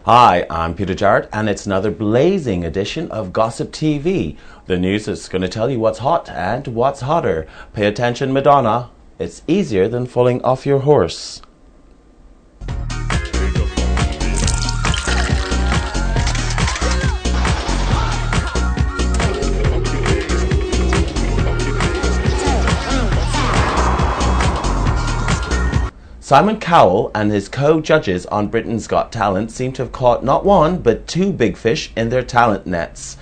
Hi, I'm Peter Jarrette, and it's another blazing edition of Gossip TV. The news is going to tell you what's hot and what's hotter. Pay attention, Madonna. It's easier than falling off your horse. Simon Cowell and his co-judges on Britain's Got Talent seem to have caught not one, but two big fish in their talent nets.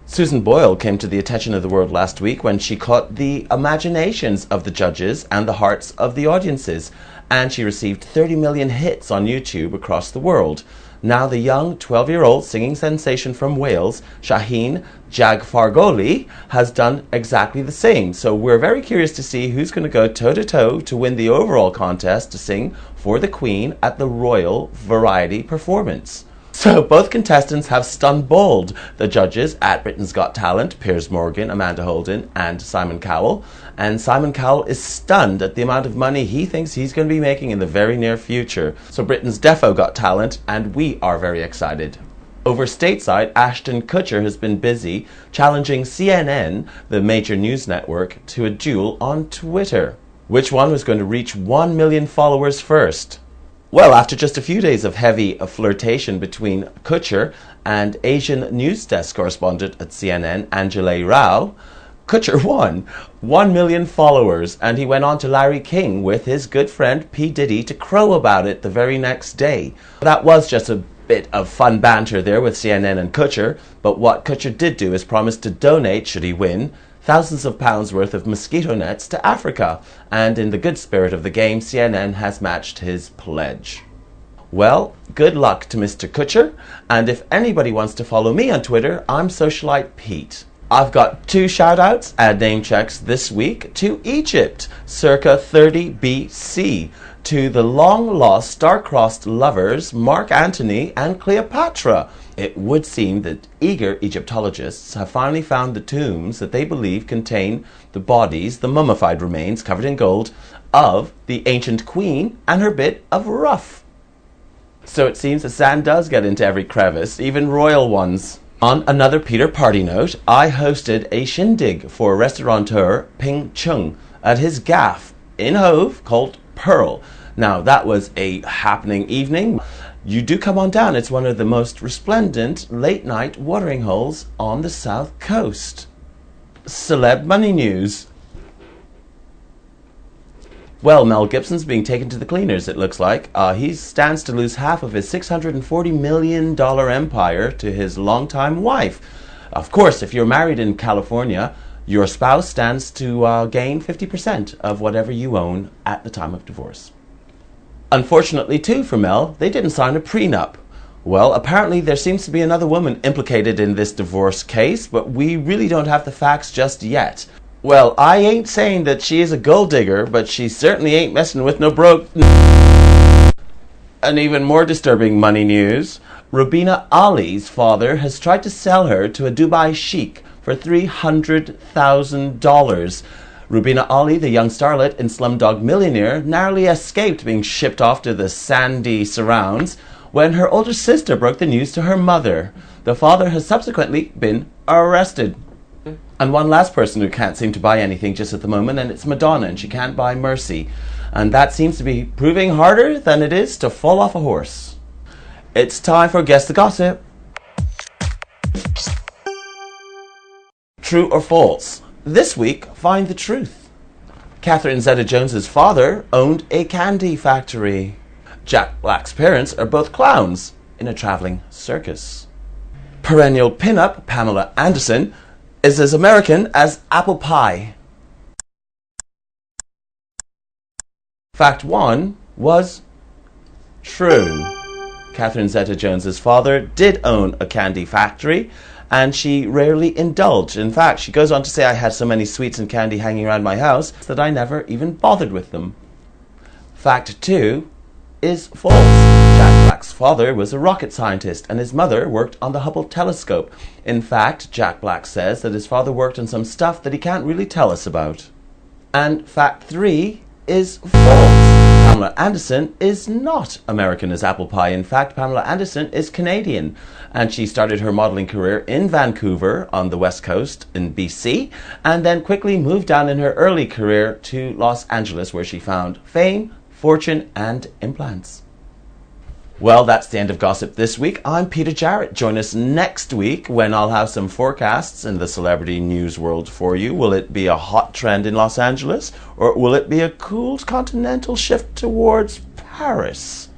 Susan Boyle came to the attention of the world last week when she caught the imaginations of the judges and the hearts of the audiences, and she received 30 million hits on YouTube across the world. Now the young 12-year-old singing sensation from Wales, Shaheen Jagfargoli, has done exactly the same. So we're very curious to see who's going to go toe-to-toe to win the overall contest to sing for the Queen at the Royal Variety Performance. So both contestants have stunned bold the judges at Britain's Got Talent, Piers Morgan, Amanda Holden and Simon Cowell. And Simon Cowell is stunned at the amount of money he thinks he's going to be making in the very near future. So Britain's defo got talent, and we are very excited. Over stateside, Ashton Kutcher has been busy challenging CNN, the major news network, to a duel on Twitter. Which one was going to reach 1 million followers first? Well, after just a few days of heavy flirtation between Kutcher and Asian news desk correspondent at CNN, Anjali Rao, Kutcher won 1 million followers, and he went on to Larry King with his good friend P. Diddy to crow about it the very next day. That was just a bit of fun banter there with CNN and Kutcher, but what Kutcher did do is promise to donate, should he win, thousands of pounds worth of mosquito nets to Africa, and in the good spirit of the game, CNN has matched his pledge. Well, good luck to Mr. Kutcher, and if anybody wants to follow me on Twitter, I'm Socialite Pete. I've got 2 shout-outs and name checks this week to Egypt, circa 30 BC, to the long-lost star-crossed lovers Mark Antony and Cleopatra. It would seem that eager Egyptologists have finally found the tombs that they believe contain the bodies, the mummified remains covered in gold, of the ancient queen and her bit of ruff. So it seems the sand does get into every crevice, even royal ones. On another Peter party note, I hosted a shindig for restaurateur Ping Chung at his gaff in Hove called Pearl. Now that was a happening evening. You do come on down. It's one of the most resplendent late-night watering holes on the south coast. Celeb money news. Well, Mel Gibson's being taken to the cleaners, it looks like. He stands to lose half of his $640 million empire to his longtime wife. Of course, if you're married in California, your spouse stands to gain 50% of whatever you own at the time of divorce. Unfortunately, too, for Mel, they didn't sign a prenup. Well, apparently there seems to be another woman implicated in this divorce case, but we really don't have the facts just yet. Well, I ain't saying that she is a gold digger, but she certainly ain't messing with no broke. And even more disturbing money news, Rubina Ali's father has tried to sell her to a Dubai sheikh for $300,000. Rubina Ali, the young starlet in Slumdog Millionaire, narrowly escaped being shipped off to the sandy surrounds when her older sister broke the news to her mother. The father has subsequently been arrested. And one last person who can't seem to buy anything just at the moment, and it's Madonna, and she can't buy mercy. And that seems to be proving harder than it is to fall off a horse. It's time for Guess the Gossip. True or false? This week, find the truth. Catherine Zeta-Jones's father owned a candy factory. Jack Black's parents are both clowns in a traveling circus. Perennial pinup Pamela Anderson is as American as apple pie. Fact 1 was true. Catherine Zeta-Jones's father did own a candy factory, and she rarely indulged. In fact, she goes on to say, I had so many sweets and candy hanging around my house that I never even bothered with them. Fact 2 is false. Jack Black's father was a rocket scientist, and his mother worked on the Hubble telescope. In fact, Jack Black says that his father worked on some stuff that he can't really tell us about. And fact 3 is false. Pamela Anderson is not American as apple pie. In fact, Pamela Anderson is Canadian, and she started her modeling career in Vancouver on the West Coast in BC, and then quickly moved down in her early career to Los Angeles, where she found fame, fortune, and implants. Well, that's the end of gossip this week. I'm Peter Jarrette. Join us next week when I'll have some forecasts in the celebrity news world for you. Will it be a hot trend in Los Angeles, or will it be a cool continental shift towards Paris?